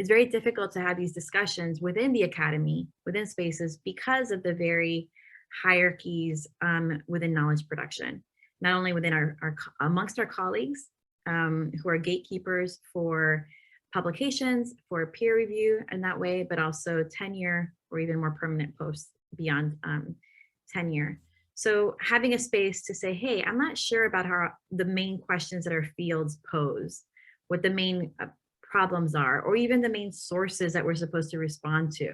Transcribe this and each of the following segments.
it's very difficult to have these discussions within the academy, within spaces, because of the very hierarchies within knowledge production, not only within amongst our colleagues who are gatekeepers for publications, for peer review in that way, but also tenure or even more permanent posts beyond tenure. So having a space to say, hey, I'm not sure about how the main questions that our fields pose, what the main problems are, or even the main sources that we're supposed to respond to.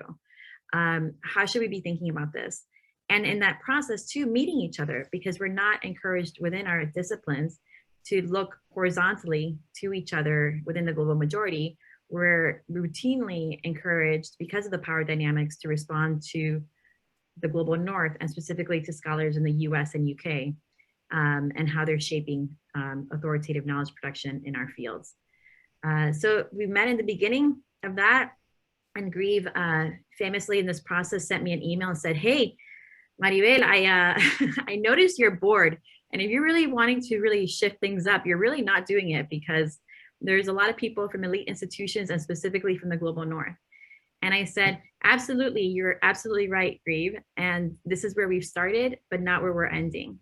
How should we be thinking about this? And in that process too, meeting each other, because we're not encouraged within our disciplines to look horizontally to each other within the global majority. We're routinely encouraged, because of the power dynamics, to respond to the global north, and specifically to scholars in the US and UK, and how they're shaping authoritative knowledge production in our fields. So we met in the beginning of that, and Grieve famously in this process sent me an email and said, hey, Maribel, I noticed you're bored, and if you're really wanting to really shift things up, you're really not doing it, because there's a lot of people from elite institutions and specifically from the global north. And I said, absolutely, you're absolutely right, Grieve. And this is where we've started, but not where we're ending.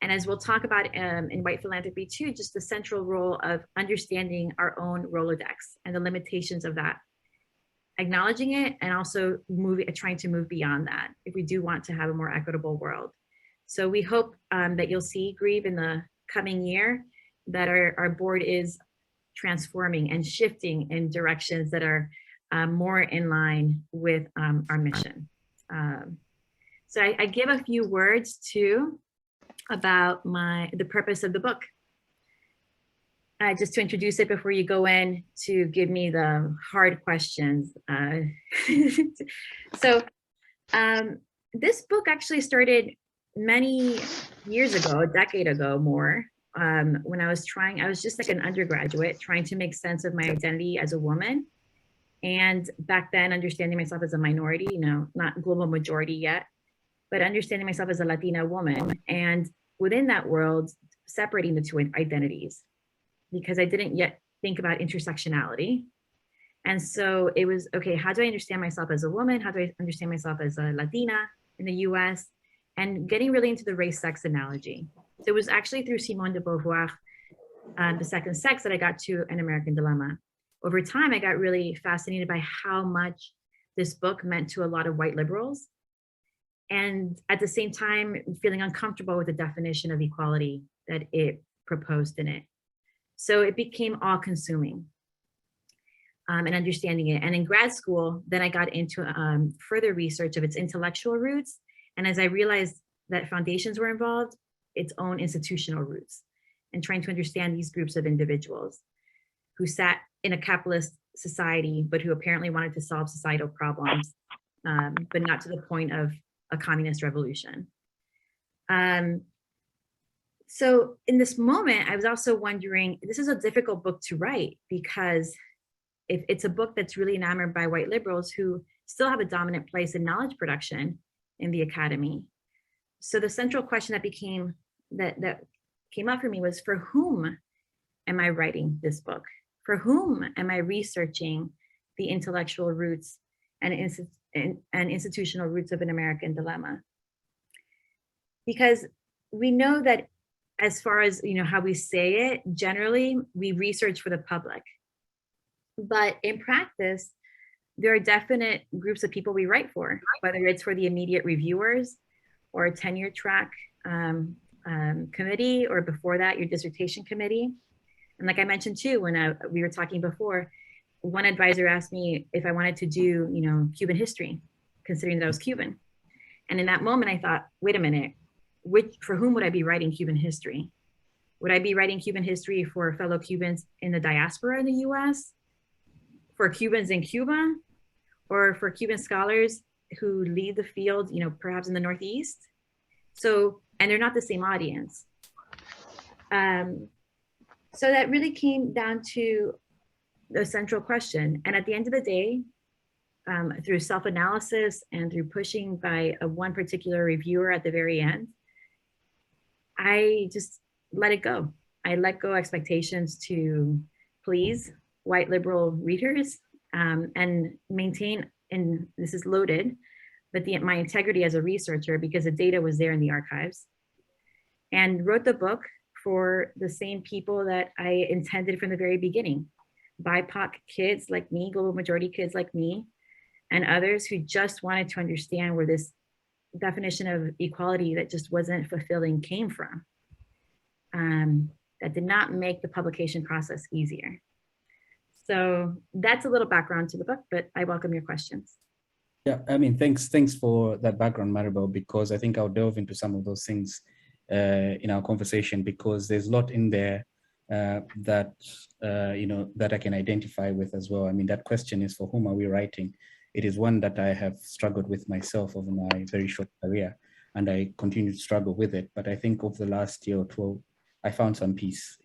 And as we'll talk about in White Philanthropy too, just the central role of understanding our own Rolodex and the limitations of that, acknowledging it, and also trying to move beyond that if we do want to have a more equitable world. So we hope that you'll see, Grieve, in the coming year, that our board is transforming and shifting in directions that are more in line with our mission. So I give a few words too about the purpose of the book. Just to introduce it before you go in to give me the hard questions. So this book actually started many years ago, a decade ago more, when I was just like an undergraduate trying to make sense of my identity as a woman. And back then, understanding myself as a minority, not global majority yet, but understanding myself as a Latina woman. And within that world, separating the two identities, because I didn't yet think about intersectionality. And so it was, okay, how do I understand myself as a woman? How do I understand myself as a Latina in the US? And getting really into the race-sex analogy. So it was actually through Simone de Beauvoir, The Second Sex, that I got to An American Dilemma. Over time, I got really fascinated by how much this book meant to a lot of white liberals. And at the same time, feeling uncomfortable with the definition of equality that it proposed in it. So it became all-consuming and understanding it. And in grad school, then I got into further research of its intellectual roots. And as I realized that foundations were involved, its own institutional roots, and trying to understand these groups of individuals who sat in a capitalist society, but who apparently wanted to solve societal problems, but not to the point of a communist revolution. So in this moment, I was also wondering, this is a difficult book to write, because if it's a book that's really enamored by white liberals who still have a dominant place in knowledge production in the academy. So the central question that came up for me was, for whom am I writing this book? For whom am I researching the intellectual roots and institutional roots of An American Dilemma? Because we know that, as far as how we say it, generally we research for the public. But in practice, there are definite groups of people we write for, whether it's for the immediate reviewers or a tenure track committee, or before that, your dissertation committee. And like I mentioned too, when we were talking before, one advisor asked me if I wanted to do, Cuban history, considering that I was Cuban. And in that moment, I thought, wait a minute, for whom would I be writing Cuban history? Would I be writing Cuban history for fellow Cubans in the diaspora in the US? For Cubans in Cuba? Or for Cuban scholars who lead the field, perhaps in the Northeast? So, and they're not the same audience. So that really came down to the central question. And at the end of the day, through self-analysis and through pushing by one particular reviewer at the very end, I just let it go. I let go expectations to please white liberal readers. and maintain, and this is loaded, but my integrity as a researcher because the data was there in the archives, and wrote the book for the same people that I intended from the very beginning. BIPOC kids like me, global majority kids like me, and others who just wanted to understand where this definition of equality that just wasn't fulfilling came from. That did not make the publication process easier. So that's a little background to the book, but I welcome your questions. Yeah, I mean, thanks for that background, Maribel, because I think I'll delve into some of those things in our conversation, because there's a lot in there that that I can identify with as well. I mean, that question is, for whom are we writing? It is one that I have struggled with myself over my very short career, and I continue to struggle with it. But I think over the last year or 12, I found some peace,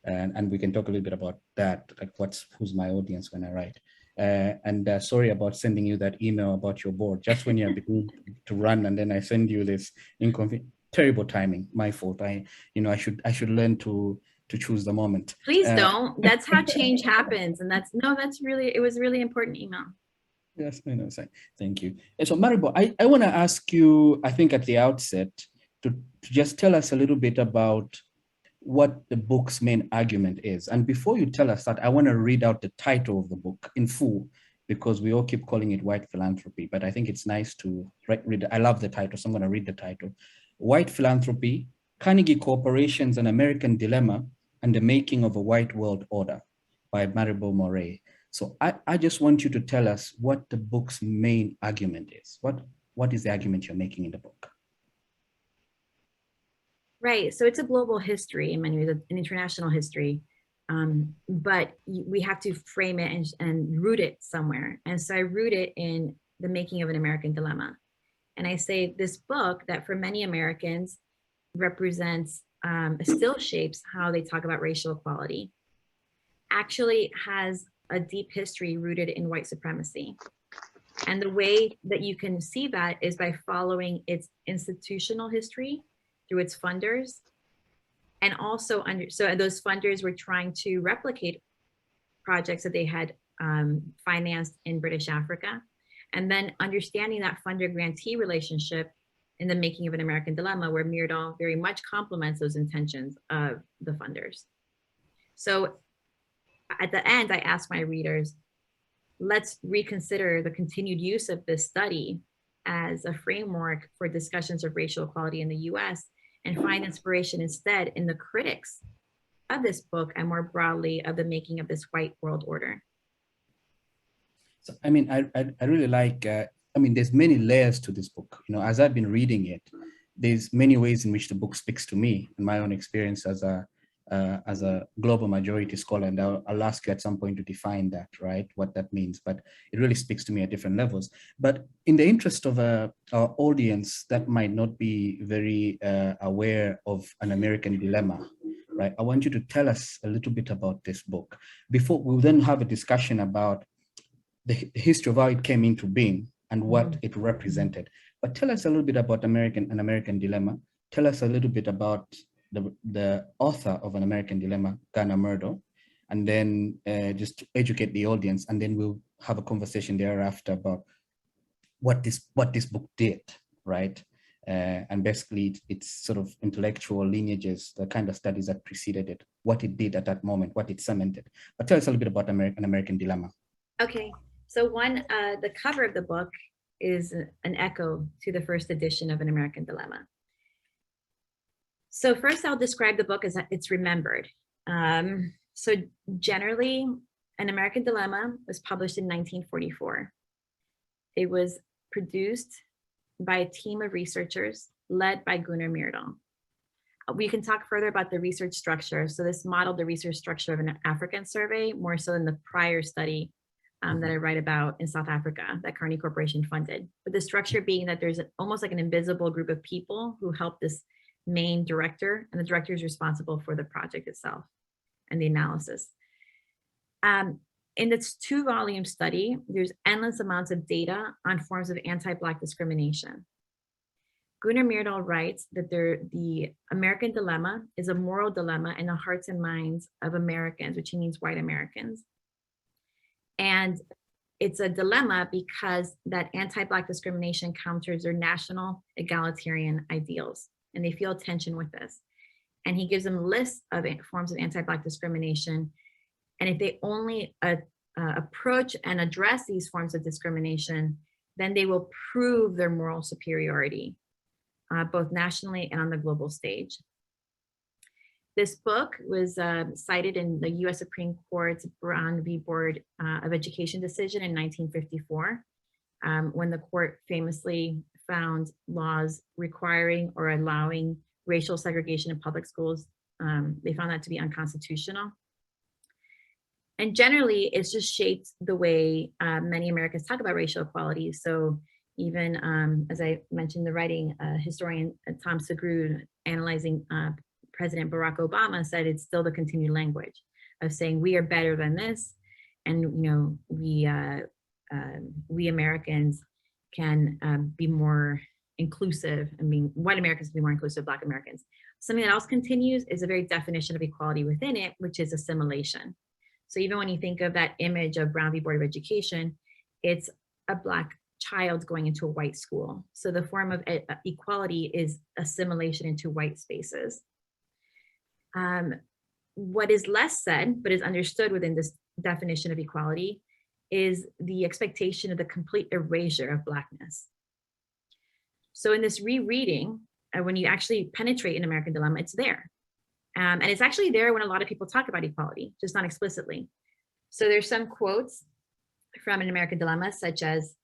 and we can talk a little bit about that, like who's my audience when I write. Sorry about sending you that email about your board just when you're beginning to run, and then I send you this terrible timing. My fault. I should learn to choose the moment. Please don't. That's how change happens, and it was a really important email. Yes, I know. Thank you. And so, Maribel, I want to ask you, I think at the outset, to just tell us a little bit about what the book's main argument is. And before you tell us that, I want to read out the title of the book in full, because we all keep calling it White Philanthropy, but I think it's nice to read. I love the title, so I'm going to read the title. White Philanthropy, Carnegie Corporation's An American Dilemma and the Making of a White World Order by Maribel Morey. So I just want you to tell us what the book's main argument is. What is the argument you're making in the book? Right. So it's a global history in many ways, an international history, but we have to frame it and root it somewhere. And so I root it in the making of an American dilemma. And I say this book that for many Americans represents, still shapes how they talk about racial equality, actually has a deep history rooted in white supremacy. And the way that you can see that is by following its institutional history through its funders, and also so those funders were trying to replicate projects that they had financed in British Africa, and then understanding that funder-grantee relationship in the making of an American dilemma, where Myrdal very much complements those intentions of the funders. So at the end, I ask my readers, let's reconsider the continued use of this study as a framework for discussions of racial equality in the US, and find inspiration instead in the critics of this book and more broadly of the making of this white world order. So, I mean, I really like, I mean, there's many layers to this book. As I've been reading it, there's many ways in which the book speaks to me and my own experience as a global majority scholar, and I'll ask you at some point to define that, right? What that means, but it really speaks to me at different levels. But in the interest of our audience that might not be very aware of an American dilemma, right? I want you to tell us a little bit about this book. Before we'll then have a discussion about the history of how it came into being and what it represented. But tell us a little bit about an American dilemma. Tell us a little bit about the author of An American Dilemma, Ghana Myrdal, and then just to educate the audience, and then we'll have a conversation thereafter about what this book did, right? And basically its sort of intellectual lineages, the kind of studies that preceded it, what it did at that moment, what it cemented. But tell us a little bit about An American Dilemma. Okay, so the cover of the book is an echo to the first edition of An American Dilemma. So first I'll describe the book as it's remembered. So generally, An American Dilemma was published in 1944. It was produced by a team of researchers led by Gunnar Myrdal. We can talk further about the research structure. So this modeled the research structure of an African survey, more so than the prior study that I write about in South Africa that Carnegie Corporation funded. But the structure being that there's almost like an invisible group of people who help this main director, and the director is responsible for the project itself and the analysis. In this 2-volume study, there's endless amounts of data on forms of anti-Black discrimination. Gunnar Myrdal writes that the American dilemma is a moral dilemma in the hearts and minds of Americans, which he means white Americans. And it's a dilemma because that anti-Black discrimination counters their national egalitarian ideals, and they feel tension with this. And he gives them lists of forms of anti-Black discrimination. And if they only approach and address these forms of discrimination, then they will prove their moral superiority, both nationally and on the global stage. This book was cited in the US Supreme Court's Brown v. Board of Education decision in 1954, when the court famously found laws requiring or allowing racial segregation in public schools. They found that to be unconstitutional. And generally, it's just shaped the way many Americans talk about racial equality. So even as I mentioned, the writing historian Tom Segru analyzing President Barack Obama said it's still the continued language of saying we are better than this, and we Americans can be more inclusive. I mean, white Americans can be more inclusive of Black Americans. Something that else continues is a very definition of equality within it, which is assimilation. So even when you think of that image of Brown v. Board of Education, it's a Black child going into a white school. So the form of equality is assimilation into white spaces. What is less said, but is understood within this definition of equality, is the expectation of the complete erasure of Blackness. So in this rereading, when you actually penetrate an American Dilemma, it's there. And it's actually there when a lot of people talk about equality, just not explicitly. So there's some quotes from an American Dilemma, such as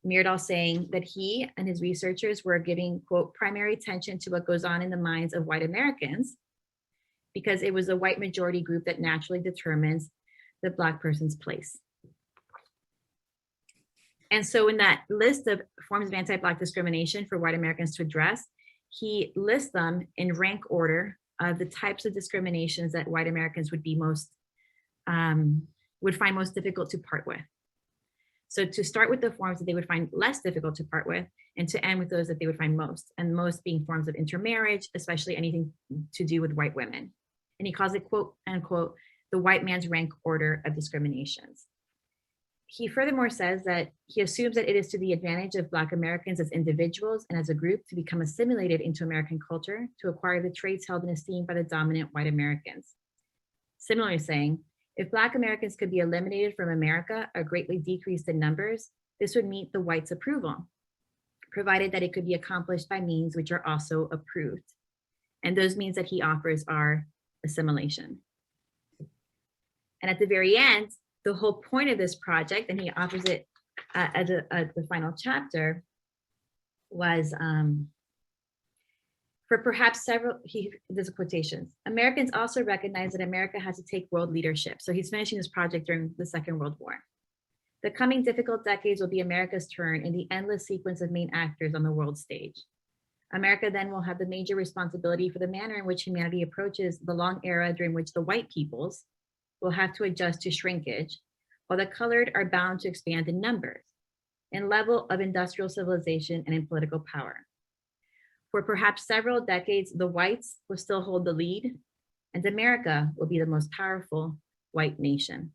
Myrdal saying that he and his researchers were giving, quote, primary attention to what goes on in the minds of white Americans, because it was a white majority group that naturally determines the Black person's place. And so in that list of forms of anti-Black discrimination for white Americans to address, he lists them in rank order of the types of discriminations that white Americans would be most, would find most difficult to part with. So to start with the forms that they would find less difficult to part with, and to end with those that they would find most, and most being forms of intermarriage, especially anything to do with white women. And he calls it, quote, unquote, the white man's rank order of discriminations. He furthermore says that he assumes that it is to the advantage of Black Americans as individuals and as a group to become assimilated into American culture, to acquire the traits held in esteem by the dominant white Americans. Similarly saying, if Black Americans could be eliminated from America or greatly decreased in numbers, this would meet the whites' approval, provided that it could be accomplished by means which are also approved. And those means that he offers are assimilation. And at the very end, the whole point of this project, and he offers it as the final chapter, was for perhaps several, there's a quotation, Americans also recognize that America has to take world leadership. So he's finishing this project during the Second World War. The coming difficult decades will be America's turn in the endless sequence of main actors on the world stage. America then will have the major responsibility for the manner in which humanity approaches the long era during which the white peoples will have to adjust to shrinkage, while the colored are bound to expand in numbers, in level of industrial civilization and in political power. For perhaps several decades, the whites will still hold the lead, and America will be the most powerful white nation.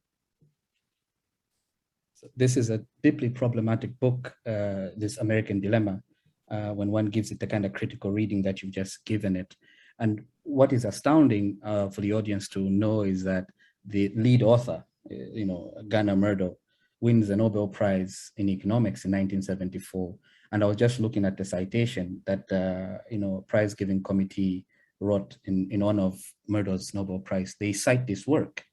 So this is a deeply problematic book, this American Dilemma, when one gives it the kind of critical reading that you've just given it. And what is astounding for the audience to know is that the lead author, Ghana Myrdal, wins the Nobel Prize in Economics in 1974. And I was just looking at the citation that prize-giving committee wrote in honor of Myrdal's Nobel Prize. They cite this work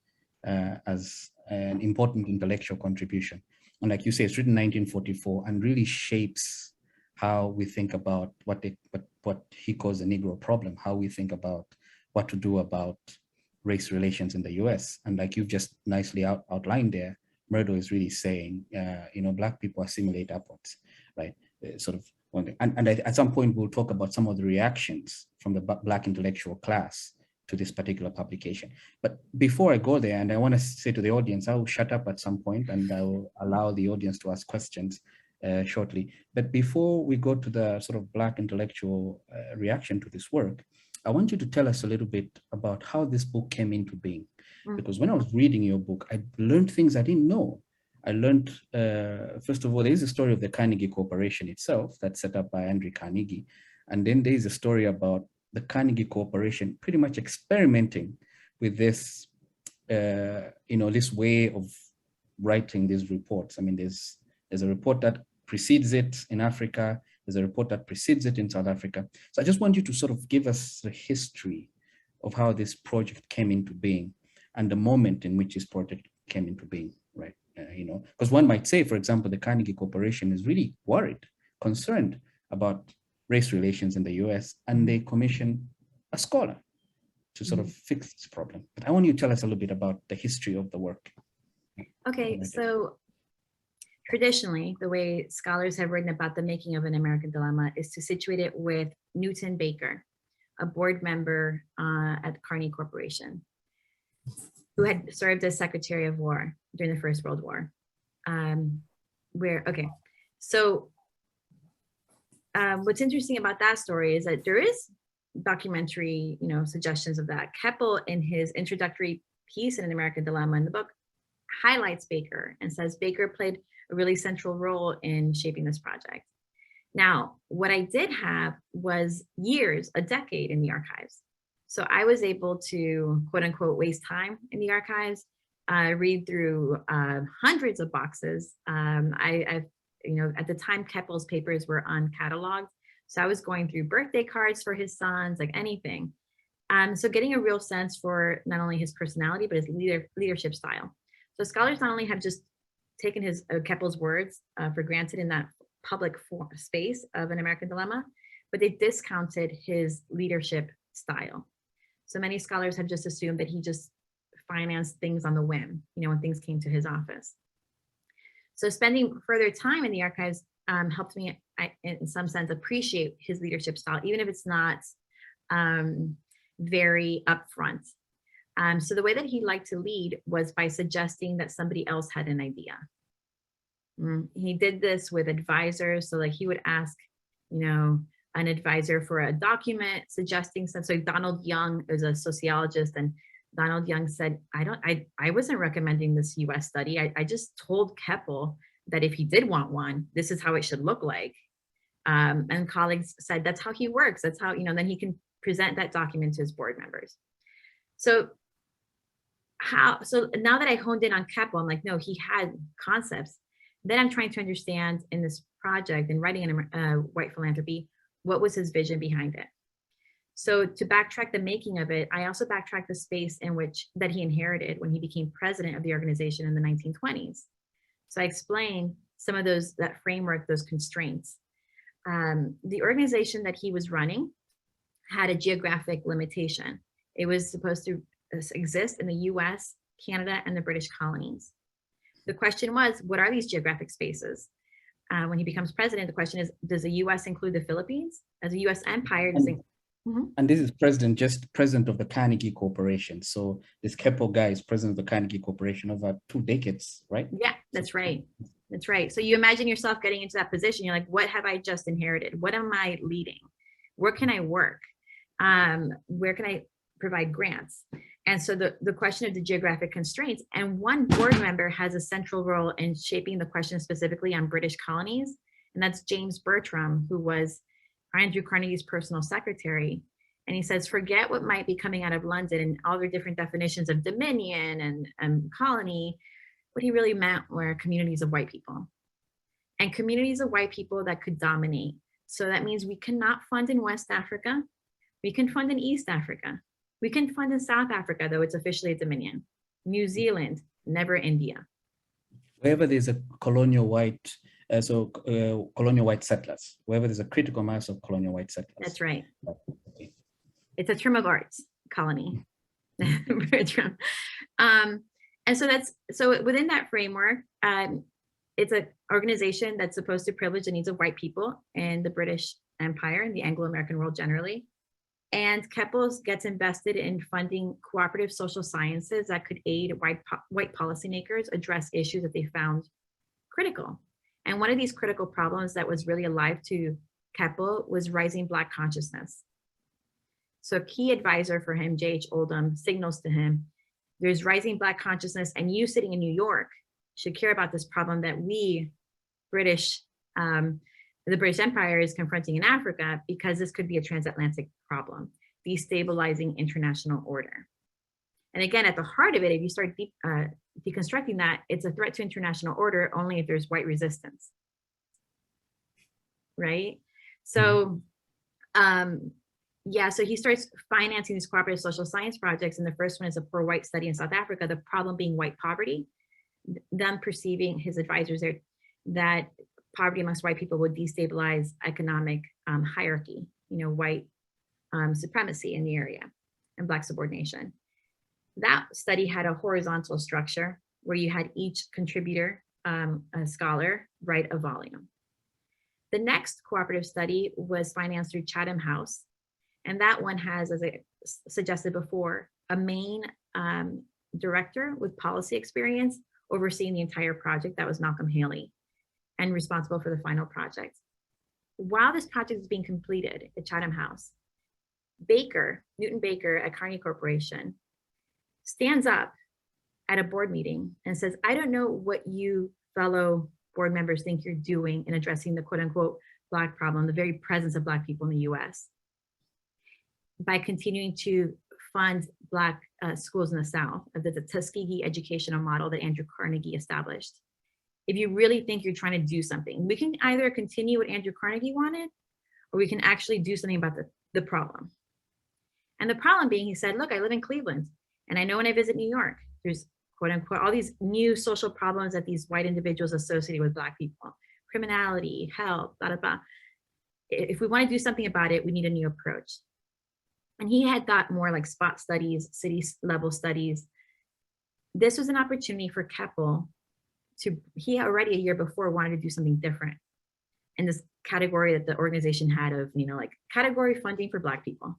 as an important intellectual contribution. And like you say, it's written in 1944 and really shapes how we think about what he calls the Negro problem, how we think about what to do about race relations in the US. And like you've just nicely outlined there, Myrdal is really saying, Black people assimilate upwards, right? Sort of one thing. And at some point, we'll talk about some of the reactions from the Black intellectual class to this particular publication. But before I go there, and I want to say to the audience, I will shut up at some point and I will allow the audience to ask questions shortly. But before we go to the sort of Black intellectual reaction to this work, I want you to tell us a little bit about how this book came into being. Because when I was reading your book, I learned things I didn't know. I learned, first of all, there is a story of the Carnegie Corporation itself that's set up by Andrew Carnegie. And then there is a story about the Carnegie Corporation pretty much experimenting with this, this way of writing these reports. I mean, there's a report that precedes it in Africa. There's a report that precedes it in South Africa. So I just want you to sort of give us the history of how this project came into being and the moment in which this project came into being, right? Because one might say, for example, the Carnegie Corporation is really worried, concerned about race relations in the US, and they commission a scholar to sort of fix this problem. But I want you to tell us a little bit about the history of the work. Okay, so traditionally, the way scholars have written about the making of an American dilemma is to situate it with Newton Baker, a board member at Carnegie Corporation, who had served as Secretary of War during the First World War. What's interesting about that story is that there is documentary, suggestions of that. Keppel, in his introductory piece in An American Dilemma in the book, highlights Baker and says Baker played a really central role in shaping this project. Now, what I did have was a decade in the archives. So I was able to, quote unquote, waste time in the archives, read through hundreds of boxes. At the time, Keppel's papers were uncatalogued. So I was going through birthday cards for his sons, like anything. So getting a real sense for not only his personality, but his leadership style. So scholars not only have just taken his Keppel's words for granted in that public space of An American Dilemma, but they discounted his leadership style. So many scholars have just assumed that he just financed things on the whim, when things came to his office. So spending further time in the archives helped me, in some sense, appreciate his leadership style, even if it's not very upfront. So the way that he liked to lead was by suggesting that somebody else had an idea. He did this with advisors. So like he would ask, an advisor for a document suggesting some. So Donald Young is a sociologist, and Donald Young said, I wasn't recommending this US study. I just told Keppel that if he did want one, this is how it should look like. And colleagues said, that's how he works. That's how, then he can present that document to his board members. So now that I honed in on Keppel, I'm like, no, he had concepts. Then I'm trying to understand in this project and writing in White Philanthropy, what was his vision behind it? So to backtrack the making of it, I also backtracked the space that he inherited when he became president of the organization in the 1920s. So I explained some of that framework, those constraints. The organization that he was running had a geographic limitation. It was supposed to exist in the US, Canada, and the British colonies. The question was, what are these geographic spaces? When he becomes president, the question is, does the US include the Philippines? As a US empire, does it? And this is president of the Carnegie Corporation. So this Keppel guy is president of the Carnegie Corporation over 2 decades, right? Yeah, that's right. That's right. So you imagine yourself getting into that position. You're like, what have I just inherited? What am I leading? Where can I work? Where can I provide grants? And so the question of the geographic constraints, and one board member has a central role in shaping the question specifically on British colonies. And that's James Bertram, who was Andrew Carnegie's personal secretary. And he says, forget what might be coming out of London and all their different definitions of dominion and colony. What he really meant were communities of white people, and communities of white people that could dominate. So that means we cannot fund in West Africa. We can fund in East Africa. We can fund in South Africa, though it's officially a dominion. New Zealand, never India. Wherever there's a colonial white, colonial white settlers, wherever there's a critical mass of colonial white settlers. That's right. Okay. It's a term of art, colony. And so within that framework, it's an organization that's supposed to privilege the needs of white people in the British Empire and the Anglo-American world generally. And Keppel gets invested in funding cooperative social sciences that could aid white policymakers address issues that they found critical. And one of these critical problems that was really alive to Keppel was rising Black consciousness. So a key advisor for him, J.H. Oldham, signals to him, there's rising Black consciousness, and you sitting in New York should care about this problem that British, the British Empire is confronting in Africa, because this could be a transatlantic problem, destabilizing international order. And again, at the heart of it, if you start deconstructing that, it's a threat to international order only if there's white resistance, right? So, yeah, so he starts financing these cooperative social science projects, and the first one is a poor white study in South Africa, the problem being white poverty, them perceiving, his advisors there, that poverty amongst white people would destabilize economic hierarchy, white supremacy in the area and Black subordination. That study had a horizontal structure where you had each contributor, a scholar, write a volume. The next cooperative study was financed through Chatham House. And that one has, as I suggested before, a main director with policy experience overseeing the entire project. That was Malcolm Haley, and responsible for the final project. While this project is being completed at Chatham House, Newton Baker at Carnegie Corporation, stands up at a board meeting and says, I don't know what you fellow board members think you're doing in addressing the quote unquote Black problem, the very presence of Black people in the US, by continuing to fund Black schools in the South, the Tuskegee educational model that Andrew Carnegie established. If you really think you're trying to do something, we can either continue what Andrew Carnegie wanted, or we can actually do something about the problem. And the problem being, he said, look, I live in Cleveland, and I know when I visit New York, there's quote unquote, all these new social problems that these white individuals associated with Black people, criminality, health, blah, blah, blah. If we want to do something about it, we need a new approach. And he had thought more like spot studies, city level studies. This was an opportunity for Keppel he already a year before wanted to do something different in this category that the organization had of, like category funding for Black people.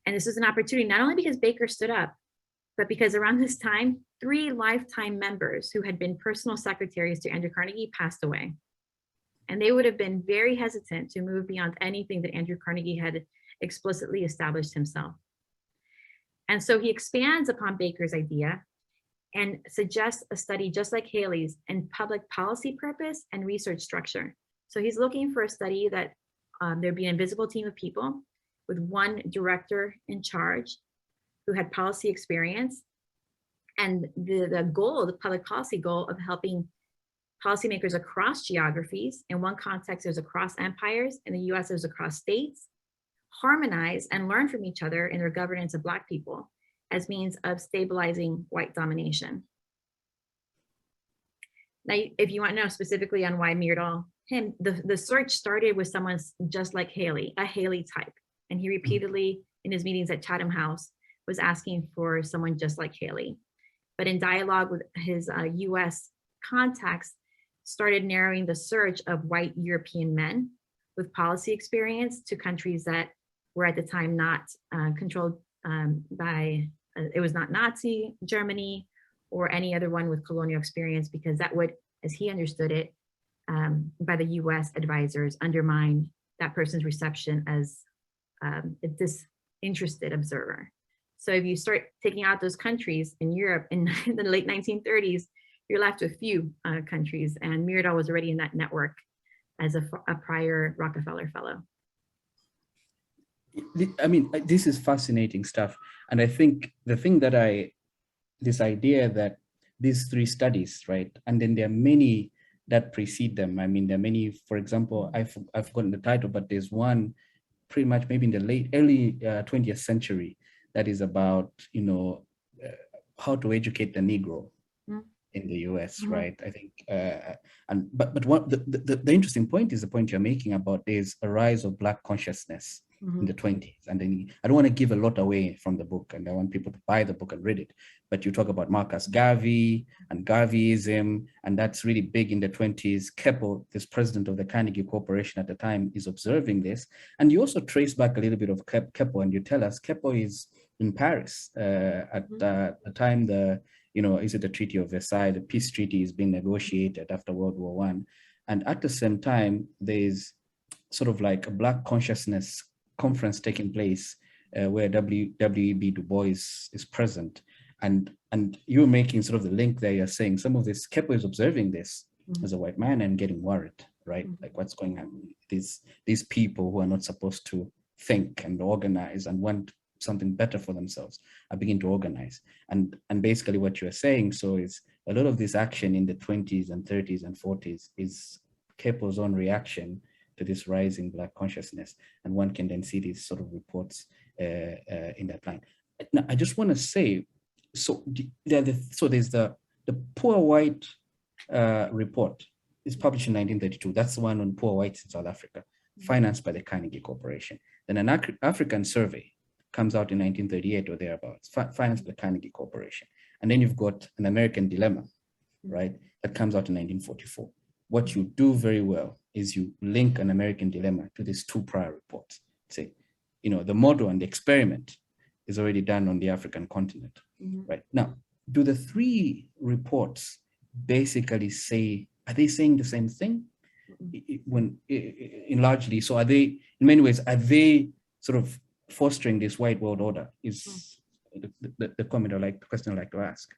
And this was an opportunity, not only because Baker stood up, but because around this time, 3 lifetime members who had been personal secretaries to Andrew Carnegie passed away. And they would have been very hesitant to move beyond anything that Andrew Carnegie had explicitly established himself. And so he expands upon Baker's idea and suggests a study just like Haley's in public policy purpose and research structure. So he's looking for a study that there'd be an invisible team of people with one director in charge who had policy experience. And the goal, the public policy goal of helping policymakers across geographies, in one context, there's across empires, in the US, there's across states, harmonize and learn from each other in their governance of Black people as means of stabilizing white domination. Now, if you want to know specifically on why Myrdal, the search started with someone just like Haley, a Haley type. And he repeatedly, in his meetings at Chatham House, was asking for someone just like Haley. But in dialogue with his US contacts, started narrowing the search of white European men with policy experience to countries that were at the time not controlled by, it was not Nazi Germany or any other one with colonial experience, because that would, as he understood it, by the US advisors, undermine that person's reception as a disinterested observer. So if you start taking out those countries in Europe in the late 1930s, you're left with few countries, and Myrdal was already in that network as a prior Rockefeller fellow. I mean, this is fascinating stuff. And I think the thing that this idea that these 3 studies, right? And then there are many that precede them. I mean, there are many, for example, I've forgotten the title, but there's one pretty much maybe in the early 20th century that is about, how to educate the Negro in the US, right? I think, but what the interesting point is the point you're making about there's a rise of Black consciousness in the 20s. And then I don't want to give a lot away from the book, and I want people to buy the book and read it. But you talk about Marcus Garvey and Garveyism, and that's really big in the 20s. Keppel, this president of the Carnegie Corporation at the time, is observing this. And you also trace back a little bit of Keppel, and you tell us Keppel is in Paris at the time is it the Treaty of Versailles, the peace treaty is being negotiated after World War I. And at the same time, there's sort of like a Black consciousness conference taking place where W.E.B. Du Bois is present. And you're making sort of the link there. You're saying some of this, Kepo is observing this as a white man and getting worried, right? Like what's going on? These people who are not supposed to think and organize and want something better for themselves are beginning to organize. And basically what you're saying, so is a lot of this action in the 20s and 30s and 40s is Kepo's own reaction to this rising Black consciousness. And one can then see these sort of reports in that line. Now, I just want to say, so there's the Poor White report. It's published in 1932. That's the one on poor whites in South Africa, financed by the Carnegie Corporation. Then an African survey comes out in 1938 or thereabouts, financed by the Carnegie Corporation. And then you've got an American dilemma, right? That comes out in 1944. What you do very well is you link an American dilemma to these two prior reports. Say, the model and the experiment is already done on the African continent, right? Now, do the three reports basically say, are they saying the same thing? When in largely, so are they, in many ways, are they sort of fostering this white world order is the comment the question I'd like to ask.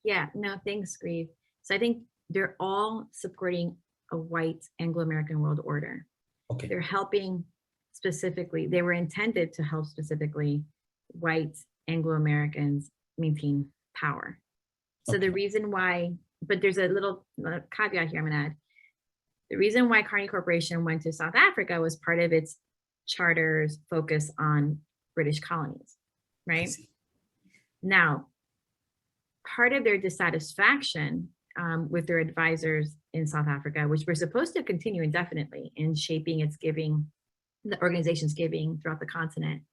Yeah, no, thanks, Grieve. So I think they're all supporting a white Anglo-American world order. Okay. They're helping specifically, they were intended to help specifically white Anglo-Americans maintain power. So the reason why, but there's a little caveat here I'm gonna add. The reason why Carnegie Corporation went to South Africa was part of its charter's focus on British colonies, right? Now, part of their dissatisfaction with their advisors in South Africa, which were supposed to continue indefinitely in shaping its giving, the organization's giving throughout the continent,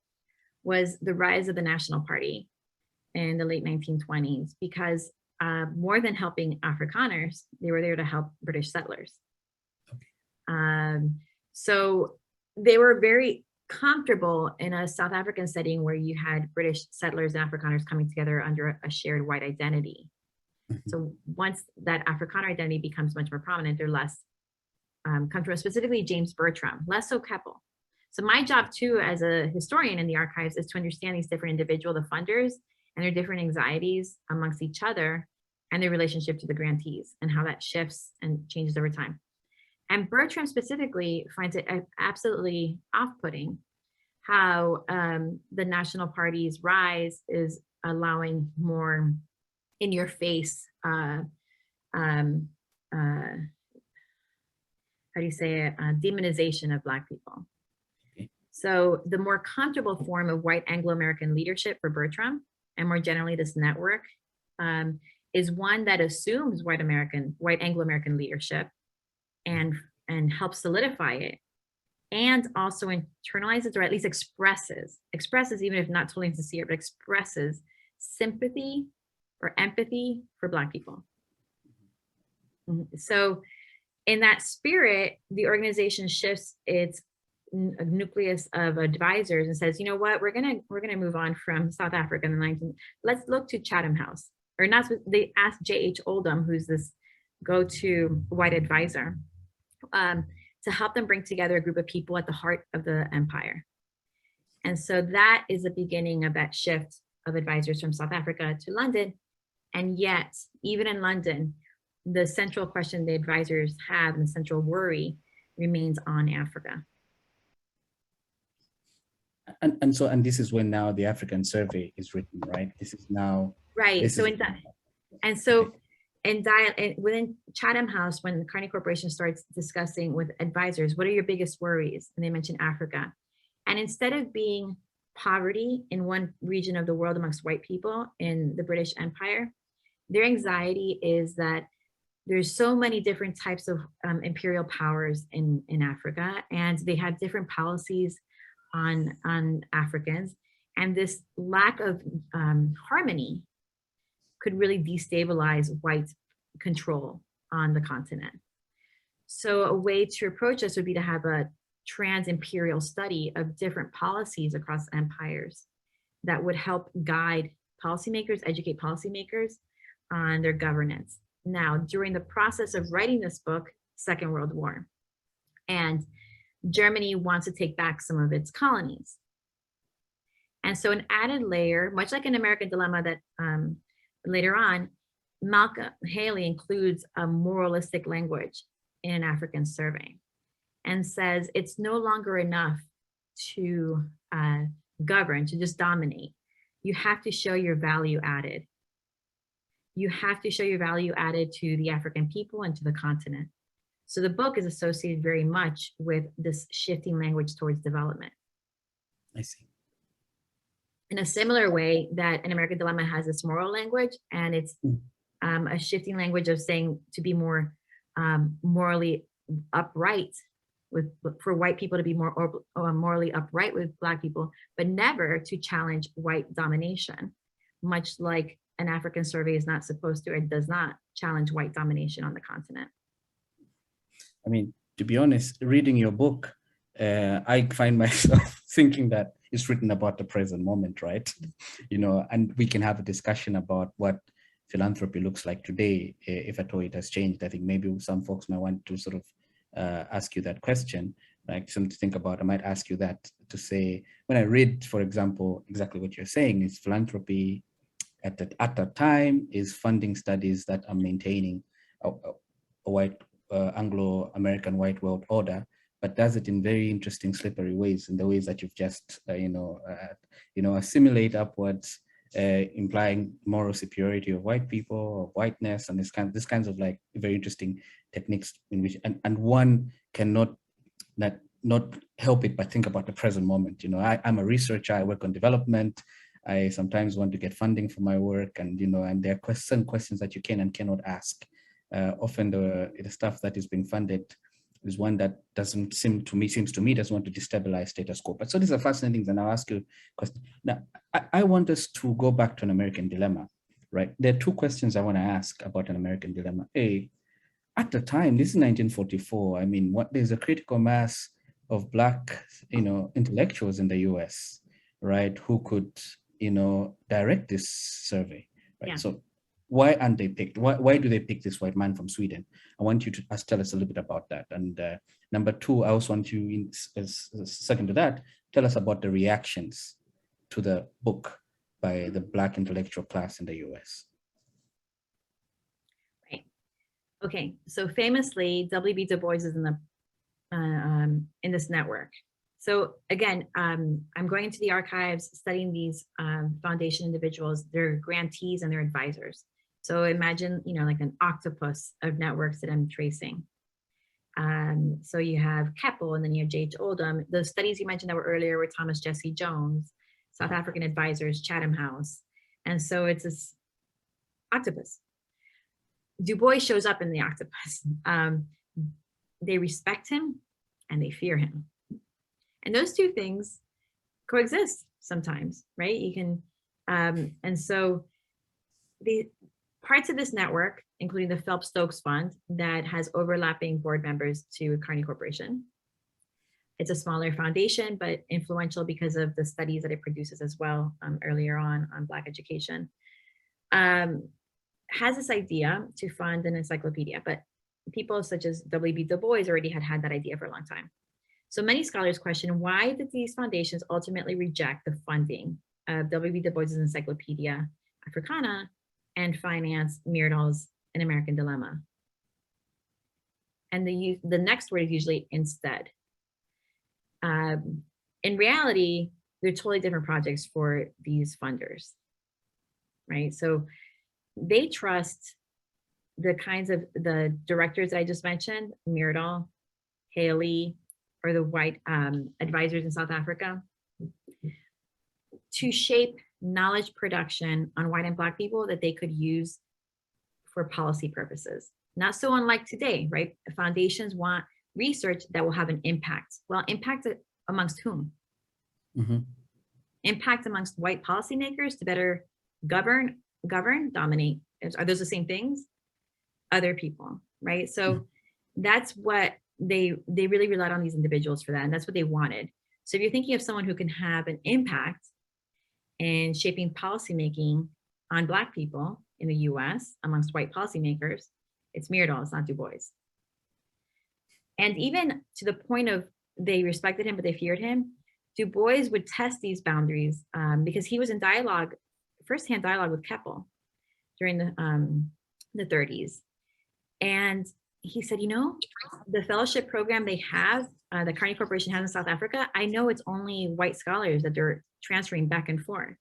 was the rise of the National Party in the late 1920s, because more than helping Afrikaners, they were there to help British settlers. So they were very comfortable in a South African setting where you had British settlers and Afrikaners coming together under a shared white identity. So once that Afrikaner identity becomes much more prominent, they're less comfortable, specifically James Bertram, less so Keppel. So my job too, as a historian in the archives, is to understand these different individual, the funders, and their different anxieties amongst each other and their relationship to the grantees and how that shifts and changes over time. And Bertram specifically finds it absolutely off-putting how the National Party's rise is allowing more in-your-face, how do you say it, demonization of Black people. So the more comfortable form of white Anglo-American leadership for Bertram, and more generally this network, is one that assumes white Anglo-American leadership and helps solidify it, and also internalizes, or at least expresses, even if not totally sincere, but expresses sympathy or empathy for Black people. So in that spirit, the organization shifts its nucleus of advisors and says, you know what, we're gonna move on from South Africa in the 19th. Let's look to Chatham House, or not. They asked J.H. Oldham, who's this go-to white advisor, to help them bring together a group of people at the heart of the empire. And so that is the beginning of that shift of advisors from South Africa to London. And yet, even in London, the central question the advisors have and the central worry remains on Africa. And this is when now the African survey is written, right? This is now right. So within Chatham House, when the Carnegie Corporation starts discussing with advisors, what are your biggest worries? And they mention Africa. And instead of being poverty in one region of the world amongst white people in the British Empire, their anxiety is that there's so many different types of imperial powers in Africa, and they have different policies on Africans, and this lack of harmony could really destabilize white control on the continent. So a way to approach this would be to have a trans-imperial study of different policies across empires that would help guide policymakers, educate policymakers on their governance. Now, during the process of writing this book, Second World War, and Germany wants to take back some of its colonies. And so an added layer, much like an American Dilemma that later on, Malcolm Haley includes a moralistic language in an African survey and says it's no longer enough to govern, to just dominate. You have to show your value added. You have to show your value added to the African people and to the continent. So the book is associated very much with this shifting language towards development. I see. In a similar way that an American Dilemma has this moral language, and it's a shifting language of saying to be more morally upright for white people to be more morally upright with Black people, but never to challenge white domination, much like an African survey is not supposed to, it does not challenge white domination on the continent. I mean, to be honest, reading your book, I find myself thinking that it's written about the present moment, right? You know, and we can have a discussion about what philanthropy looks like today, if at all it has changed. I think maybe some folks might want to sort of ask you that question, like something to think about. I might ask you that to say, when I read, for example, exactly what you're saying, is philanthropy at that time is funding studies that are maintaining a white Anglo-American white world order, but does it in very interesting slippery ways, in the ways that you've just assimilate upwards, implying moral superiority of white people, of whiteness, and this kinds of like very interesting techniques in which and one cannot not help it but think about the present moment. You know, I'm a researcher, I work on development. I sometimes want to get funding for my work, and and there are certain questions that you can and cannot ask. Often the stuff that is being funded is one that seems to me doesn't want to destabilize status quo. But so these are fascinating things, and I'll ask you a question. Now, I want us to go back to an American dilemma, right? There are two questions I want to ask about an American dilemma. At the time, this is 1944. I mean, there's a critical mass of Black, intellectuals in the US, right, who could, direct this survey, right? Yeah. So why aren't they picked? Why do they pick this white man from Sweden? I want you to tell us a little bit about that. And number two, I also want you, second to that, tell us about the reactions to the book by the Black intellectual class in the US. Right. Okay. So famously, W.B. Du Bois is in this network. So again, I'm going into the archives, studying these foundation individuals, their grantees and their advisors. So imagine, like an octopus of networks that I'm tracing. So you have Keppel, and then you have J.H. Oldham. The studies you mentioned that were earlier were Thomas Jesse Jones, South African advisors, Chatham House. And so it's this octopus. Du Bois shows up in the octopus. They respect him and they fear him. And those two things coexist sometimes, right? You can, and so the parts of this network, including the Phelps-Stokes Fund that has overlapping board members to Carnegie Corporation. It's a smaller foundation, but influential because of the studies that it produces as well earlier on Black education. Has this idea to fund an encyclopedia, but people such as W.B. Du Bois already had that idea for a long time. So many scholars question, why did these foundations ultimately reject the funding of W.B. Du Bois's Encyclopedia Africana and finance Myrdal's An American Dilemma? And the next word is usually instead. In reality, they're totally different projects for these funders, right? So they trust the kinds of the directors that I just mentioned, Myrdal, Haley, or the white advisors in South Africa, to shape knowledge production on white and Black people that they could use for policy purposes. Not so unlike today, right? Foundations want research that will have an impact. Well, impact amongst whom? Mm-hmm. Impact amongst white policymakers to better govern, dominate. Are those the same things? Other people, right? So that's what they really relied on these individuals for that, and that's what they wanted. So if you're thinking of someone who can have an impact in shaping policymaking on Black people in the US amongst white policymakers, it's Myrdal, it's not Du Bois. And even to the point of they respected him, but they feared him, Du Bois would test these boundaries because he was in dialogue, firsthand dialogue with Keppel during the 30s. And he said, the fellowship program they have, the Carnegie Corporation has in South Africa, I know it's only white scholars that they're transferring back and forth.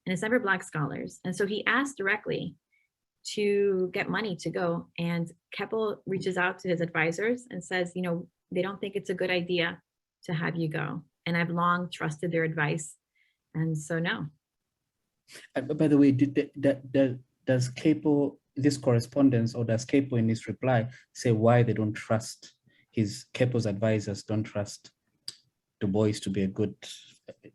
And it's never Black scholars. And so he asked directly to get money to go. And Keppel reaches out to his advisors and says, they don't think it's a good idea to have you go. And I've long trusted their advice. And so no. By the way, does Keppel, this correspondence, or does Keppel in his reply say why they don't trust Keppel's advisors don't trust Du Bois to be a good,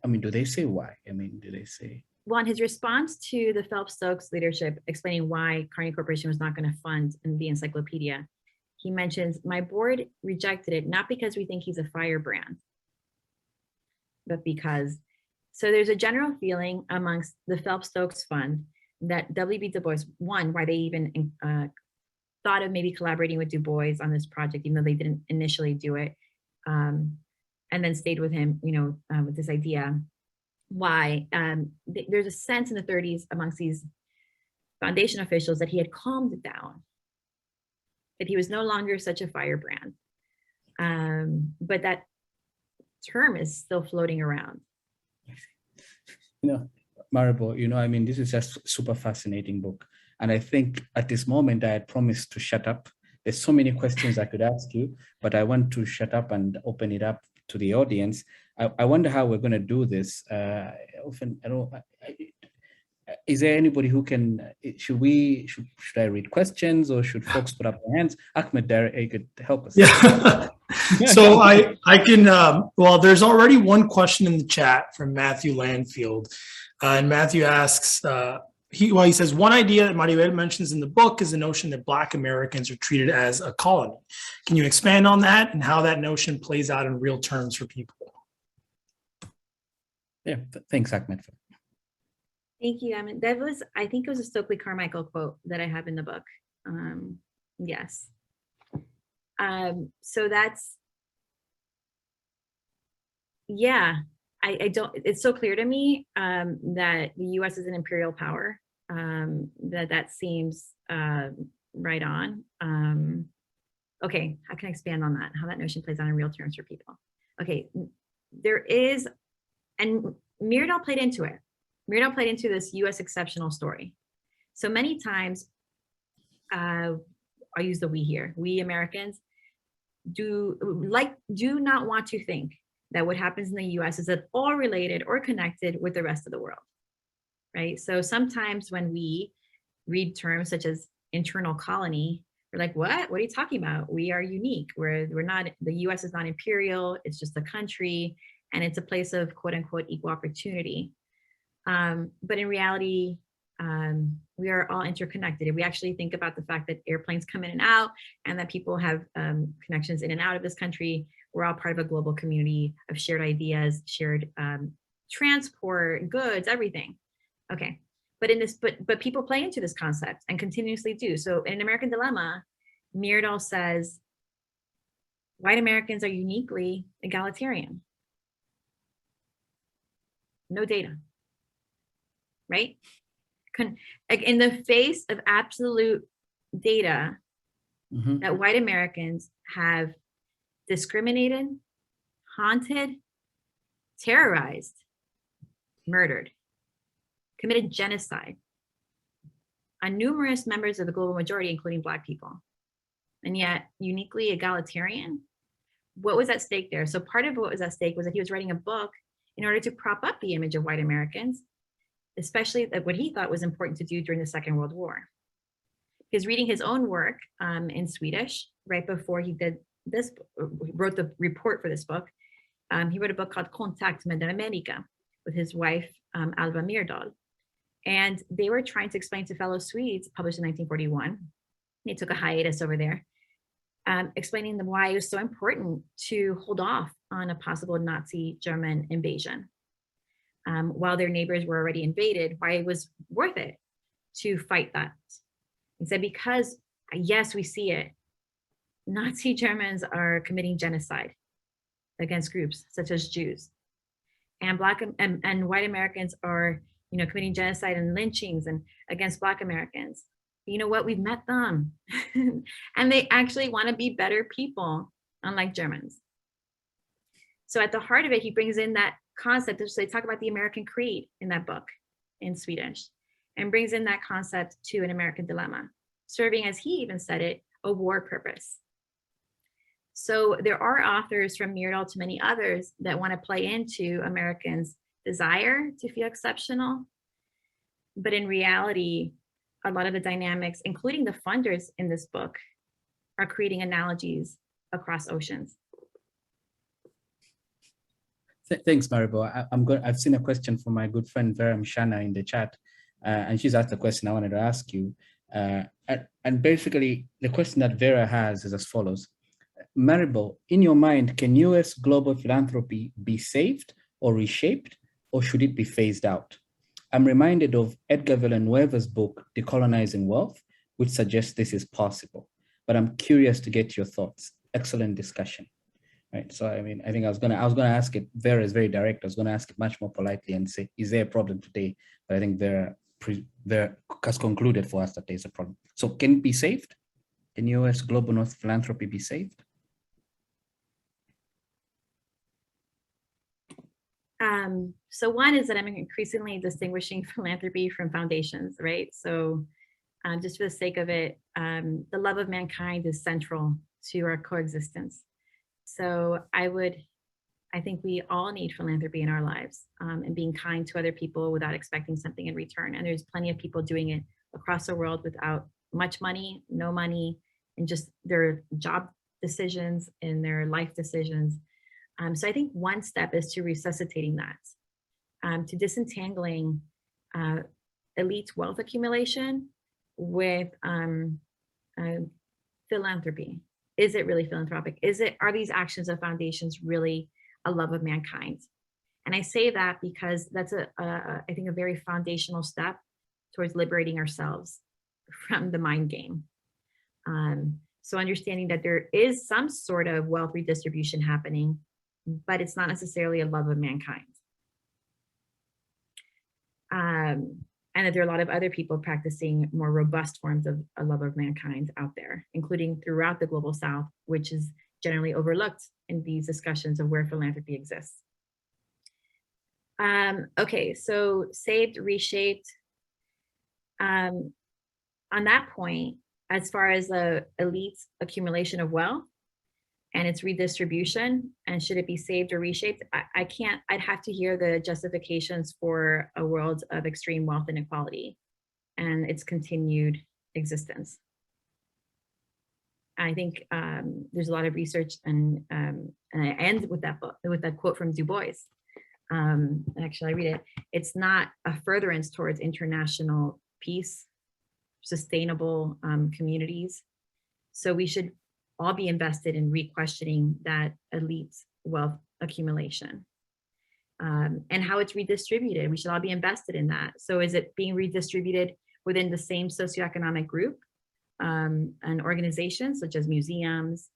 do they say why? Do they say? Well, in his response to the Phelps-Stokes leadership explaining why Carnegie Corporation was not going to fund the encyclopedia, he mentions, my board rejected it, not because we think he's a firebrand, but because, so there's a general feeling amongst the Phelps-Stokes Fund that W.B. Du Bois, one, why they even thought of maybe collaborating with Du Bois on this project, even though they didn't initially do it, and then stayed with him, with this idea. Why? There's a sense in the 30s amongst these foundation officials that he had calmed it down, that he was no longer such a firebrand. But that term is still floating around. Maribel, this is just a super fascinating book. And I think at this moment I had promised to shut up. There's so many questions I could ask you, but I want to shut up and open it up to the audience. I wonder how we're going to do this. Is there anybody who can, should I read questions, or should folks put up their hands? Ahmed, you could help us. Yeah. So I can, well, there's already one question in the chat from Matthew Landfield. And Matthew asks, he says, one idea that Maribel mentions in the book is the notion that Black Americans are treated as a colony. Can you expand on that and how that notion plays out in real terms for people? Yeah, thanks, Ahmed. Thank you, Ahmed. That was, I think it was a Stokely Carmichael quote that I have in the book. Yes. So that's, yeah, I don't, it's so clear to me that the US is an imperial power, that seems right on. Okay, how can I expand on that? How that notion plays out in real terms for people. Okay, there is, and Myrdal played into it. Myrdal played into this US exceptional story. So many times, I'll use the we here, we Americans do not want to think that what happens in the US is at all related or connected with the rest of the world, right? So sometimes when we read terms such as internal colony, we're like, what are you talking about? We are unique. We're not, the US is not imperial, it's just a country, and it's a place of quote unquote equal opportunity. But in reality, we are all interconnected. If we actually think about the fact that airplanes come in and out, and that people have connections in and out of this country, we're all part of a global community of shared ideas, shared transport, goods, everything. Okay, but in this, but people play into this concept and continuously do. So in American Dilemma, Myrdal says, white Americans are uniquely egalitarian. No data, right? In the face of absolute data that white Americans have discriminated, haunted, terrorized, murdered, committed genocide on numerous members of the global majority, including Black people, and yet uniquely egalitarian. What was at stake there? So part of what was at stake was that he was writing a book in order to prop up the image of white Americans, especially what he thought was important to do during the Second World War. He was reading his own work in Swedish right before he did this, wrote the report for this book. He wrote a book called Kontakt med Amerika with his wife, Alva Myrdal. And they were trying to explain to fellow Swedes, published in 1941. They took a hiatus over there, explaining them why it was so important to hold off on a possible Nazi German invasion. While their neighbors were already invaded, why it was worth it to fight that. He said, because yes, we see it. Nazi Germans are committing genocide against groups such as Jews. and and white Americans are, you know, committing genocide and lynchings and against Black Americans. You know what? We've met them, and they actually want to be better people, unlike Germans. So at the heart of it, he brings in that concept. So they talk about the American Creed in that book in Swedish, and brings in that concept to an American dilemma, serving, as he even said it, a war purpose. So there are authors from Myrdal to many others that want to play into Americans' desire to feel exceptional. But in reality, a lot of the dynamics, including the funders in this book, are creating analogies across oceans. Thanks, Maribel. I've seen a question from my good friend Vera Mshana in the chat, and she's asked a question I wanted to ask you. And basically, the question that Vera has is as follows. Maribel, in your mind, can US global philanthropy be saved or reshaped, or should it be phased out? I'm reminded of Edgar Villanueva's book, Decolonizing Wealth, which suggests this is possible. But I'm curious to get your thoughts. Excellent discussion. Right. So I mean, I think I was gonna ask it. Vera is very direct. I was gonna ask it much more politely and say, is there a problem today? But I think Vera has concluded for us that there's a problem. So can it be saved? Can US global North philanthropy be saved? So one is that I'm increasingly distinguishing philanthropy from foundations, right? So just for the sake of it, the love of mankind is central to our coexistence. So I think we all need philanthropy in our lives, and being kind to other people without expecting something in return. And there's plenty of people doing it across the world without much money, no money, and just their job decisions and their life decisions. So I think one step is to resuscitating that, to disentangling elite wealth accumulation with philanthropy. Is it really philanthropic? Are these actions of foundations really a love of mankind? And I say that because that's I think a very foundational step towards liberating ourselves from the mind game. So understanding that there is some sort of wealth redistribution happening, but it's not necessarily a love of mankind. And that there are a lot of other people practicing more robust forms of a love of mankind out there, including throughout the global South, which is generally overlooked in these discussions of where philanthropy exists. Okay, so saved, reshaped. On that point, as far as the elite accumulation of wealth and its redistribution, and should it be saved or reshaped? I'd have to hear the justifications for a world of extreme wealth inequality and its continued existence. I think there's a lot of research, and I end with that book, with that quote from Du Bois. Actually, I read it. It's not a furtherance towards international peace, sustainable communities. So we should all be invested in re-questioning that elite wealth accumulation and how it's redistributed. We should all be invested in that. So is it being redistributed within the same socioeconomic group and organizations such as museums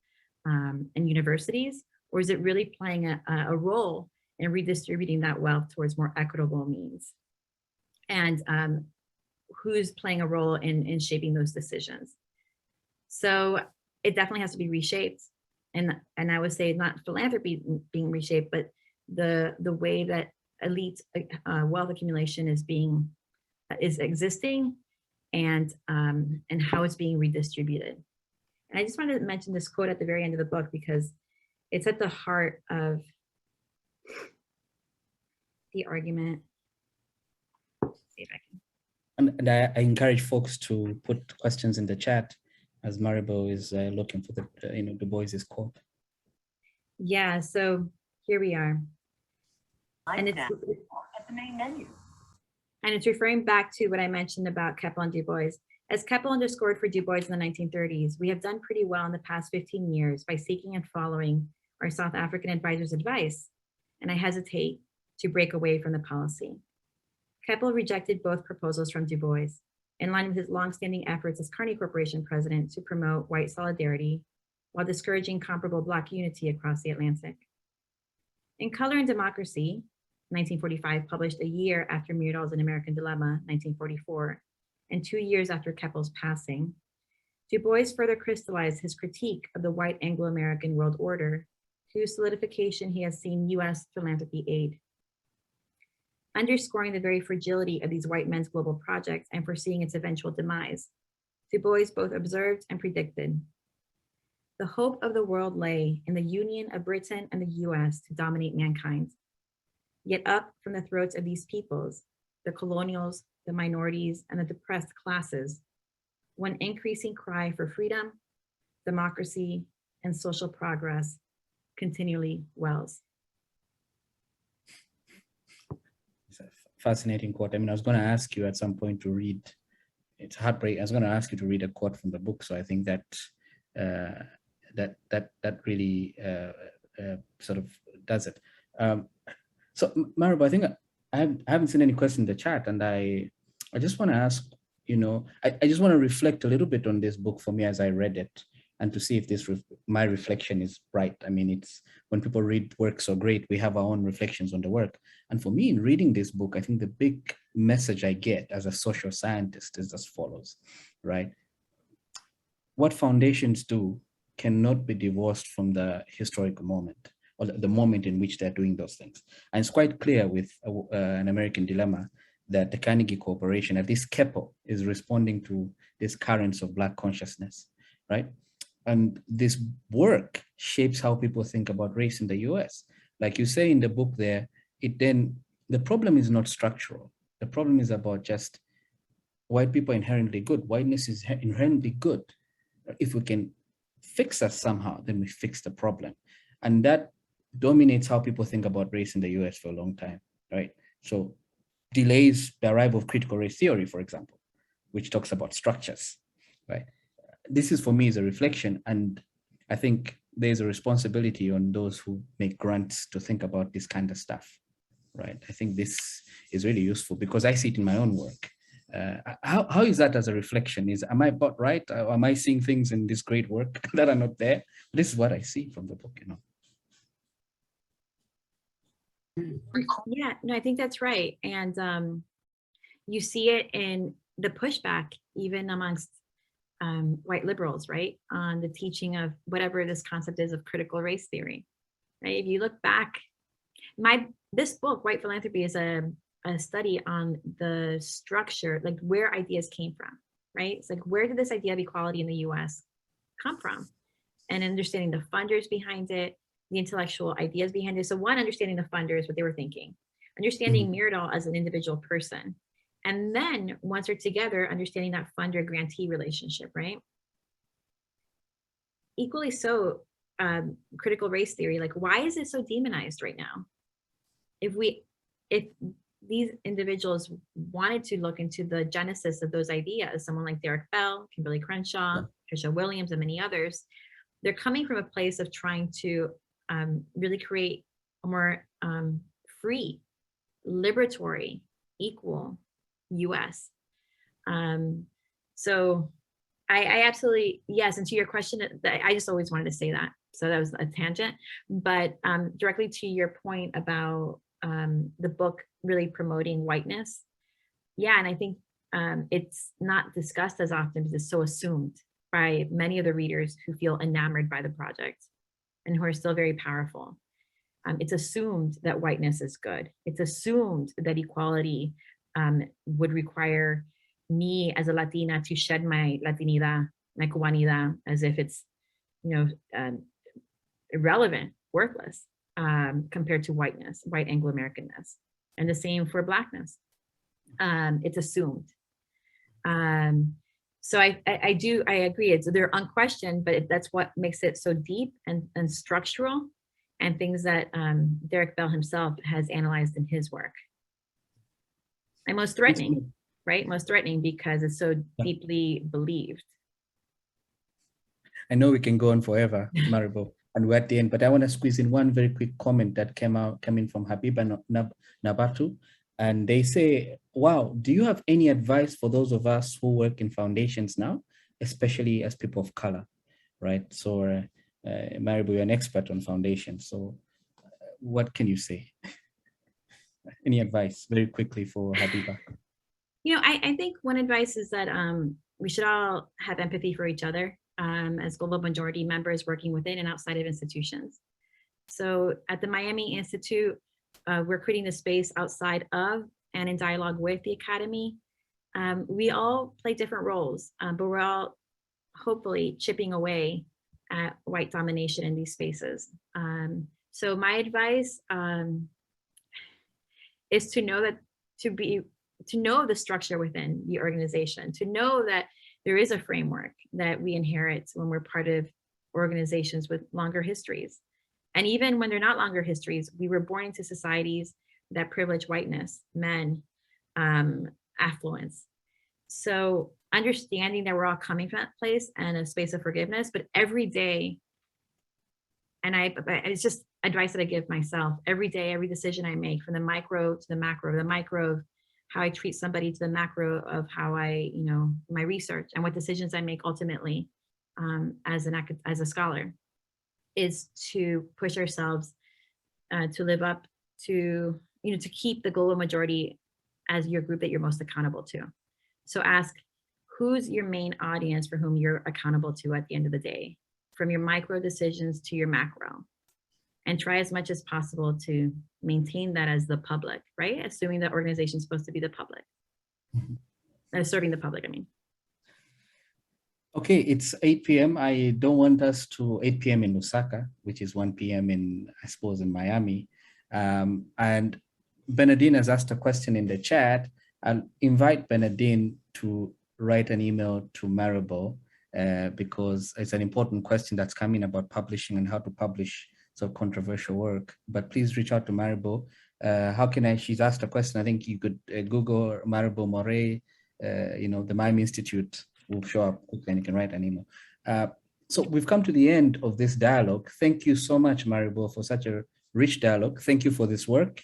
and universities, or is it really playing a role in redistributing that wealth towards more equitable means? And who's playing a role in shaping those decisions? So it definitely has to be reshaped. And I would say not philanthropy being reshaped, but the way that elite wealth accumulation is existing and how it's being redistributed. And I just wanted to mention this quote at the very end of the book because it's at the heart of the argument. Let's see if I can. And I encourage folks to put questions in the chat as Maribel is looking for the Du Bois's quote. Yeah, so here we are. And it's at the main menu. And it's referring back to what I mentioned about Keppel and Du Bois. As Keppel underscored for Du Bois in the 1930s, we have done pretty well in the past 15 years by seeking and following our South African advisors' advice, and I hesitate to break away from the policy. Keppel rejected both proposals from Du Bois, in line with his longstanding efforts as Carnegie Corporation president to promote white solidarity while discouraging comparable Black unity across the Atlantic. In Color and Democracy, 1945, published a year after Myrdal's An American Dilemma, 1944, and 2 years after Keppel's passing, Du Bois further crystallized his critique of the white Anglo-American world order, whose solidification he has seen US philanthropy aid. Underscoring the very fragility of these white men's global projects and foreseeing its eventual demise, Du Bois both observed and predicted. The hope of the world lay in the union of Britain and the US to dominate mankind. Yet up from the throats of these peoples, the colonials, the minorities, and the depressed classes, one increasing cry for freedom, democracy, and social progress continually wells. It's a fascinating quote. I mean, I was going to ask you at some point to read, it's heartbreaking. I was going to ask you to read a quote from the book. So I think that that really sort of does it. So Maribel, I think I haven't seen any question in the chat, and I just want to ask, you know, I just want to reflect a little bit on this book for me as I read it, and to see if this my reflection is right. I mean, it's when people read works so great, we have our own reflections on the work. And for me, in reading this book, I think the big message I get as a social scientist is as follows, right? What foundations do cannot be divorced from the historical moment, or the moment in which they're doing those things. And it's quite clear with An American Dilemma that the Carnegie Corporation, at least Keppel, is responding to these currents of Black consciousness, right? And this work shapes how people think about race in the US. Like you say in the book there, the problem is not structural. The problem is about just white people are inherently good. Whiteness is inherently good. If we can fix us somehow, then we fix the problem. And that dominates how people think about race in the US for a long time, right? So delays the arrival of critical race theory, for example, which talks about structures, right? This is, for me, is a reflection, and I think there's a responsibility on those who make grants to think about this kind of stuff, right? I think this is really useful because I see it in my own work. How is that as a reflection? Am I about right? Or am I seeing things in this great work that are not there? This is what I see from the book, you know. Yeah, no, I think that's right. And you see it in the pushback, even amongst white liberals, right? On the teaching of whatever this concept is of critical race theory, right? If you look back, this book, White Philanthropy, is a study on the structure, like where ideas came from, right? It's like, where did this idea of equality in the US come from? And understanding the funders behind it, the intellectual ideas behind it. So one, understanding the funders, what they were thinking, understanding Myrdal as an individual person. And then once they're together, understanding that funder-grantee relationship, right? Equally so, critical race theory, like why is it so demonized right now? If these individuals wanted to look into the genesis of those ideas, someone like Derek Bell, Kimberly Crenshaw, Tricia Williams, and many others, they're coming from a place of trying to really create a more free, liberatory, equal US. So I absolutely, yes, and to your question, I just always wanted to say that. So that was a tangent, but directly to your point about the book really promoting whiteness. Yeah, and I think it's not discussed as often because it's so assumed by many of the readers who feel enamored by the project and who are still very powerful. It's assumed that whiteness is good. It's assumed that equality would require me as a Latina to shed my Latinidad, my Cubanidad, as if it's, irrelevant, worthless, compared to whiteness, white Anglo-Americanness. And the same for Blackness. It's assumed. So I agree. They're unquestioned, but that's what makes it so deep and structural, and things that Derek Bell himself has analyzed in his work. And most threatening, right? Most threatening because it's so deeply believed. I know we can go on forever, Maribel, and we're at the end, but I want to squeeze in one very quick comment that came in from Habiba Nabatu. And they say, wow, do you have any advice for those of us who work in foundations now, especially as people of color, right? So Maribel, you're an expert on foundations. So what can you say? Any advice very quickly for Habiba? I think one advice is that we should all have empathy for each other as global majority members working within and outside of institutions. So at the Miami Institute, we're creating the space outside of and in dialogue with the Academy. We all play different roles, but we're all hopefully chipping away at white domination in these spaces. So my advice is to know the structure within the organization, to know that there is a framework that we inherit when we're part of organizations with longer histories. And even when they're not longer histories, we were born into societies that privilege whiteness, men, affluence. So understanding that we're all coming from that place and a space of forgiveness, but every day, and it's just advice that I give myself, every day, every decision I make, from the micro to the micro of how I treat somebody, to the macro of how I, my research and what decisions I make ultimately as a scholar, is to push ourselves to live up to, to keep the global majority as your group that you're most accountable to. So ask, who's your main audience for whom you're accountable to at the end of the day, from your micro decisions to your macro, and try as much as possible to maintain that as the public, right? Assuming that organization is supposed to be the public, serving the public, I mean. Okay, it's 8 p.m. I don't want us to 8 p.m. in Osaka, which is 1 p.m. I suppose, in Miami. And Bernadine has asked a question in the chat. I'll invite Bernadine to write an email to Maribel because it's an important question that's coming about publishing and how to publish sort of controversial work. But please reach out to Maribel. She's asked a question. I think you could Google Maribel Morey, the Miami Institute will show up and you can write an email. So we've come to the end of this dialogue. Thank you so much, Maribel, for such a rich dialogue. Thank you for this work.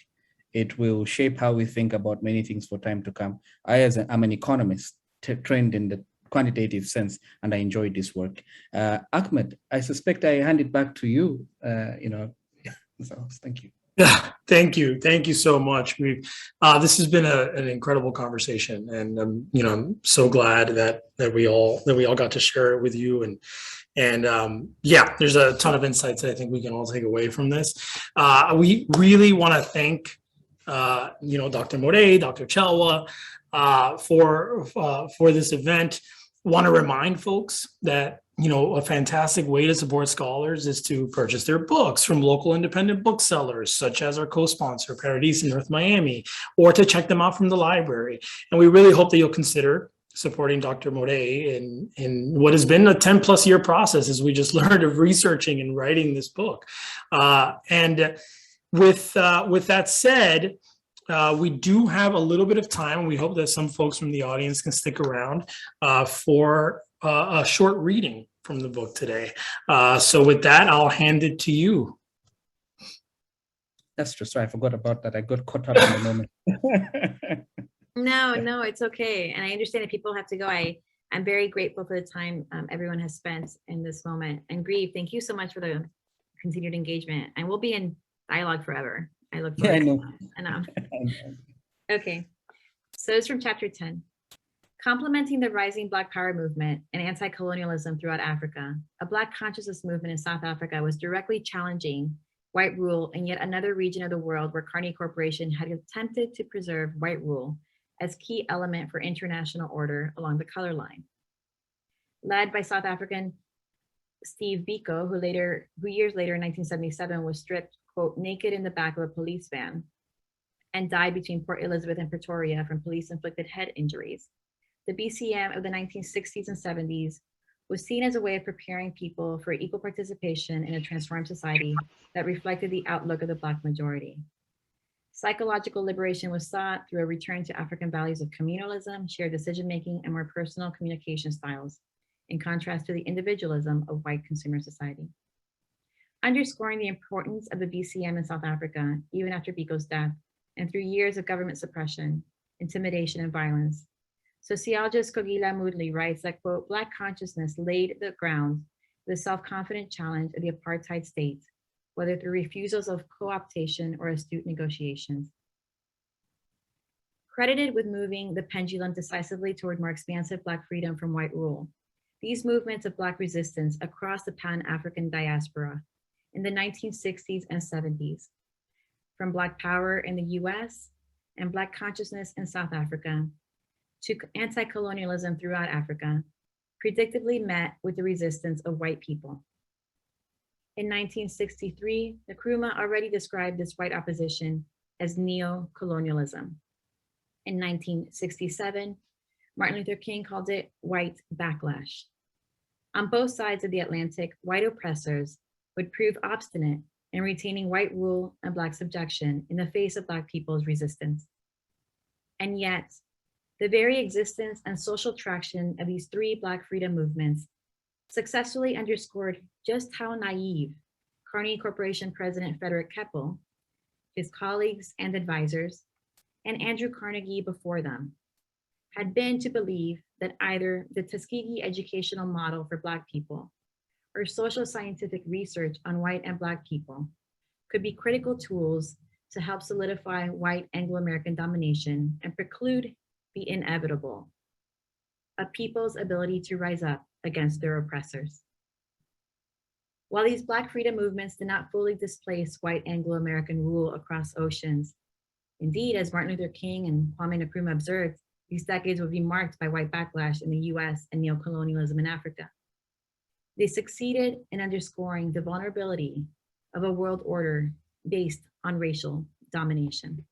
It will shape how we think about many things for time to come. I'm an economist trained in the quantitative sense, and I enjoyed this work. Ahmed, I suspect I hand it back to you. So thank you. Yeah, thank you so much. This has been an incredible conversation, and I'm so glad that we all got to share it with you. And there's a ton of insights that I think we can all take away from this. We really want to thank Dr. Morey, Dr. Chelwa for this event. Want to remind folks that a fantastic way to support scholars is to purchase their books from local independent booksellers, such as our co-sponsor, Paradis in North Miami, or to check them out from the library. And we really hope that you'll consider supporting Dr. Morey in what has been a 10+ year process, as we just learned, of researching and writing this book. And with that said, we do have a little bit of time. We hope that some folks from the audience can stick around for a short reading from the book today. So with that, I'll hand it to you. That's just right. I forgot about that. I got caught up in the moment. No, it's okay. And I understand that people have to go. I'm very grateful for the time everyone has spent in this moment. And Grieve, thank you so much for the continued engagement. And we'll be in dialogue forever. I look forward to it. I know. Okay. So it's from chapter 10. Complementing the rising Black Power movement and anti-colonialism throughout Africa, a Black consciousness movement in South Africa was directly challenging white rule in yet another region of the world where Carnegie Corporation had attempted to preserve white rule as key element for international order along the color line. Led by South African Steve Biko, who years later in 1977 was stripped, quote, naked in the back of a police van and died between Port Elizabeth and Pretoria from police-inflicted head injuries. The BCM of the 1960s and 70s was seen as a way of preparing people for equal participation in a transformed society that reflected the outlook of the Black majority. Psychological liberation was sought through a return to African values of communalism, shared decision-making, and more personal communication styles, in contrast to the individualism of white consumer society. Underscoring the importance of the BCM in South Africa, even after Biko's death, and through years of government suppression, intimidation, and violence, sociologist Kogila Moodley writes that, quote, Black consciousness laid the ground for the self-confident challenge of the apartheid state, whether through refusals of co-optation or astute negotiations. credited with moving the pendulum decisively toward more expansive Black freedom from white rule. These movements of Black resistance across the Pan-African diaspora in the 1960s and 70s, from Black power in the US and Black consciousness in South Africa to anti-colonialism throughout Africa, predictably met with the resistance of white people. In 1963, Nkrumah already described this white opposition as neo-colonialism. In 1967, Martin Luther King called it white backlash. On both sides of the Atlantic, white oppressors would prove obstinate in retaining white rule and Black subjection in the face of Black people's resistance. And yet, the very existence and social traction of these three Black freedom movements successfully underscored just how naive Carnegie Corporation President Frederick Keppel, his colleagues and advisors, and Andrew Carnegie before them had been to believe that either the Tuskegee educational model for Black people or social scientific research on white and Black people could be critical tools to help solidify white Anglo-American domination and preclude the inevitable, a people's ability to rise up against their oppressors. While these Black freedom movements did not fully displace white Anglo-American rule across oceans, indeed, as Martin Luther King and Kwame Nkrumah observed, these decades would be marked by white backlash in the US and neocolonialism in Africa. They succeeded in underscoring the vulnerability of a world order based on racial domination.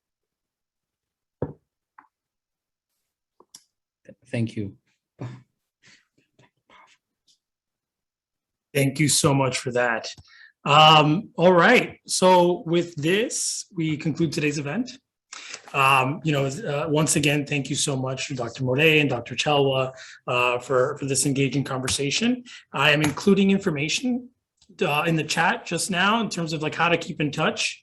Thank you. Thank you so much for that. All right. So with this, we conclude today's event. Once again, thank you so much, Dr. Morey and Dr. Chelwa, for this engaging conversation. I am including information in the chat just now in terms of like how to keep in touch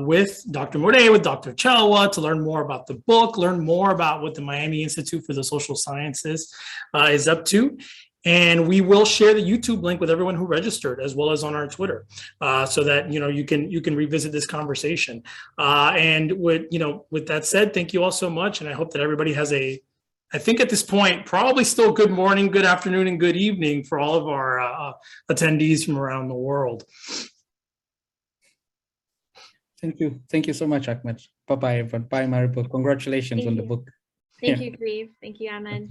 with Dr. Morey, with Dr. Chelwa, to learn more about the book, learn more about what the Miami Institute for the Social Sciences is up to. And we will share the YouTube link with everyone who registered, as well as on our Twitter, so that you can revisit this conversation. And with that said, thank you all so much, and I hope that everybody has I think at this point, probably still good morning, good afternoon, and good evening for all of our attendees from around the world. Thank you so much, Ahmed. Bye-bye, everyone. Bye, Maribel. Congratulations on the book. Thank you, Grieve. Thank you, Ahmed.